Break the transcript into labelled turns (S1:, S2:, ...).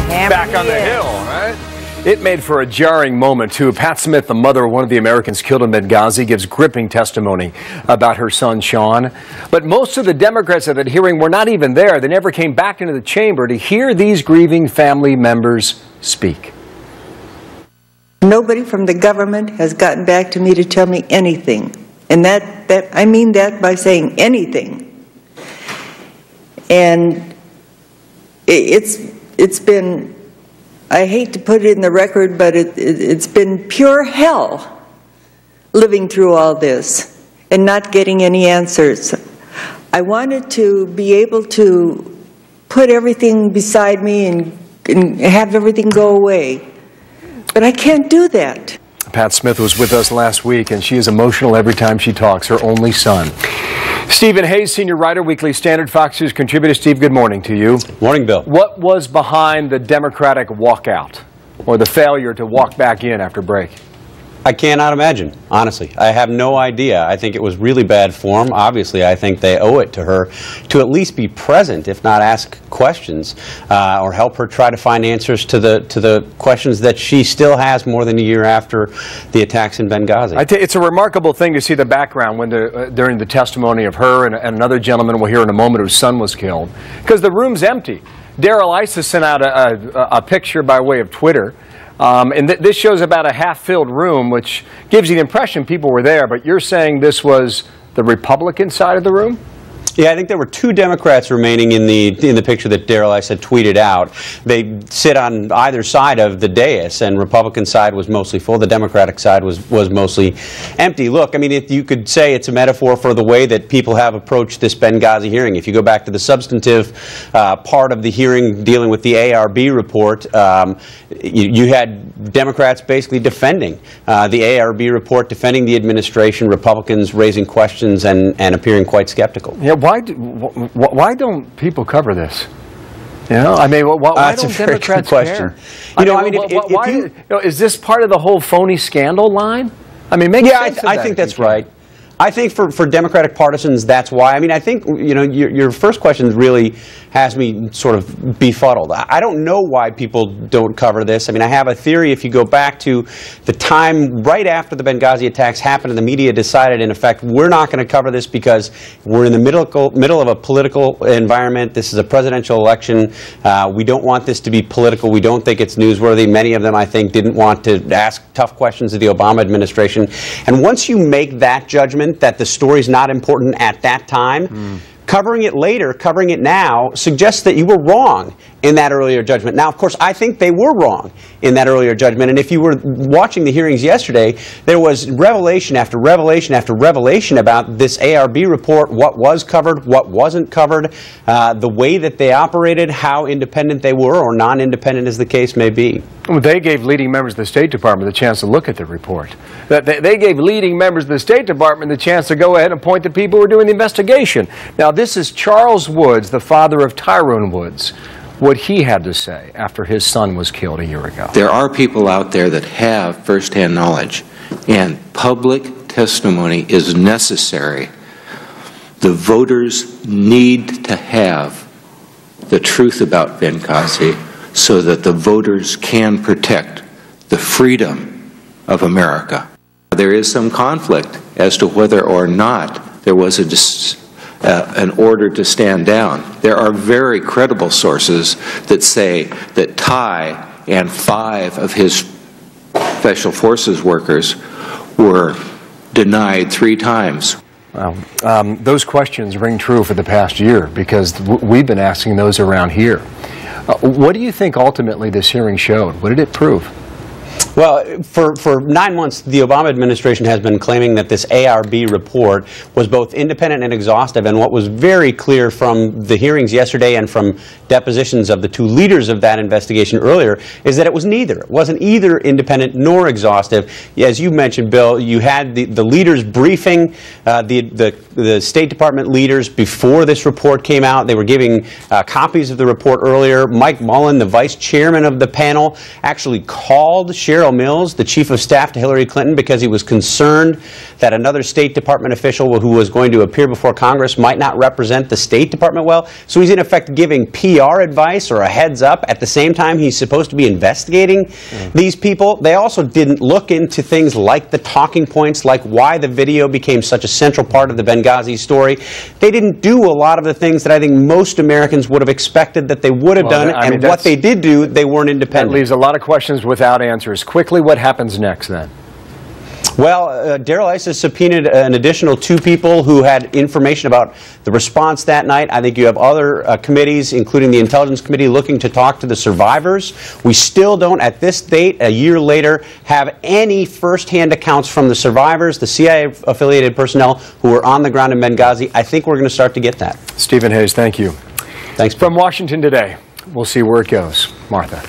S1: Back on the Hill, right? It made for a jarring moment, too. Pat Smith, the mother of one of the Americans killed in Benghazi, gives gripping testimony about her son, Sean. But most of the Democrats at that hearing were not even there. They never came back into the chamber to hear these grieving family members speak.
S2: Nobody from the government has gotten back to me to tell me anything. And I mean that by saying anything. And it's been, I hate to put it in the record, but it's been pure hell living through all this and not getting any answers. I wanted to be able to put everything beside me and have everything go away, but I can't do that.
S1: Pat Smith was with us last week, and she is emotional every time she talks, her only son. Stephen Hayes, senior writer, Weekly Standard, Fox News contributor. Steve, good morning to you.
S3: Morning, Bill.
S1: What was behind the Democratic walkout, or the failure to walk back in after break?
S3: I cannot imagine, honestly. I have no idea. I think it was really bad form. Obviously, I think they owe it to her to at least be present, if not ask questions, or help her try to find answers to the questions that she still has more than a year after the attacks in Benghazi.
S1: It's a remarkable thing to see the background when during the testimony of her and another gentleman we'll hear in a moment whose son was killed, because the room's empty. Daryl Issa sent out a picture by way of Twitter. And this shows about a half-filled room, which gives you the impression people were there, but you're saying this was the Republican side of the room?
S3: Yeah, I think there were two Democrats remaining in the picture that Daryl Issa tweeted out. They sit on either side of the dais, and Republican side was mostly full. The Democratic side was mostly empty. Look, I mean, you could say it's a metaphor for the way that people have approached this Benghazi hearing. If you go back to the substantive part of the hearing dealing with the ARB report, you had Democrats basically defending the ARB report, defending the administration, Republicans raising questions and appearing quite skeptical.
S1: Yeah, why don't people cover this? You know, I mean, why don't Democrats care?
S3: You know, I mean,
S1: is this part of the whole phony scandal line? I mean,
S3: I think that's right. I think for Democratic partisans, that's why. I mean, I think, you know, your first question really has me sort of befuddled. I don't know why people don't cover this. I mean, I have a theory. If you go back to the time right after the Benghazi attacks happened and the media decided, in effect, we're not going to cover this because we're in the middle of a political environment. This is a presidential election. We don't want this to be political. We don't think it's newsworthy. Many of them, I think, didn't want to ask tough questions of the Obama administration. And once you make that judgment that the story's not important at that time, covering it later, covering it now, suggests that you were wrong in that earlier judgment. Now, of course, I think they were wrong in that earlier judgment. And if you were watching the hearings yesterday, there was revelation after revelation after revelation about this ARB report, what was covered, what wasn't covered, the way that they operated, how independent they were or non-independent as the case may be.
S1: Well, they gave leading members of the State Department the chance to look at the report. They gave leading members of the State Department the chance to go ahead and point to people who were doing the investigation. Now, this is Charles Woods, the father of Tyrone Woods, what he had to say after his son was killed a year ago.
S4: There are people out there that have firsthand knowledge, and public testimony is necessary. The voters need to have the truth about Benghazi so that the voters can protect the freedom of America. There is some conflict as to whether or not there was an order to stand down. There are very credible sources that say that Ty and 5 of his Special Forces workers were denied 3 times.
S1: Well, those questions ring true for the past year because we've been asking those around here. What do you think ultimately this hearing showed? What did it prove?
S3: Well, for 9 months, the Obama administration has been claiming that this ARB report was both independent and exhaustive, and what was very clear from the hearings yesterday and from depositions of the 2 leaders of that investigation earlier is that it was neither. It wasn't either independent nor exhaustive. As you mentioned, Bill, you had the leaders briefing the State Department leaders before this report came out. They were giving copies of the report earlier. Mike Mullen, the vice chairman of the panel, actually called Cheryl Israel Mills, the chief of staff to Hillary Clinton, because he was concerned that another State Department official who was going to appear before Congress might not represent the State Department well. So he's in effect giving PR advice or a heads up. At the same time, he's supposed to be investigating these people. They also didn't look into things like the talking points, like why the video became such a central part of the Benghazi story. They didn't do a lot of the things that I think most Americans would have expected that they would have done, and what they did do, they weren't independent.
S1: That leaves a lot of questions without answers. Quickly, what happens next then?
S3: Well, Darrell Issa subpoenaed an additional 2 people who had information about the response that night. I think you have other committees, including the Intelligence Committee, looking to talk to the survivors. We still don't, at this date, a year later, have any first-hand accounts from the survivors, the CIA-affiliated personnel who were on the ground in Benghazi. I think we're going to start to get that.
S1: Stephen Hayes, thank you.
S3: Thanks.
S1: From Washington today, we'll see where it goes. Martha.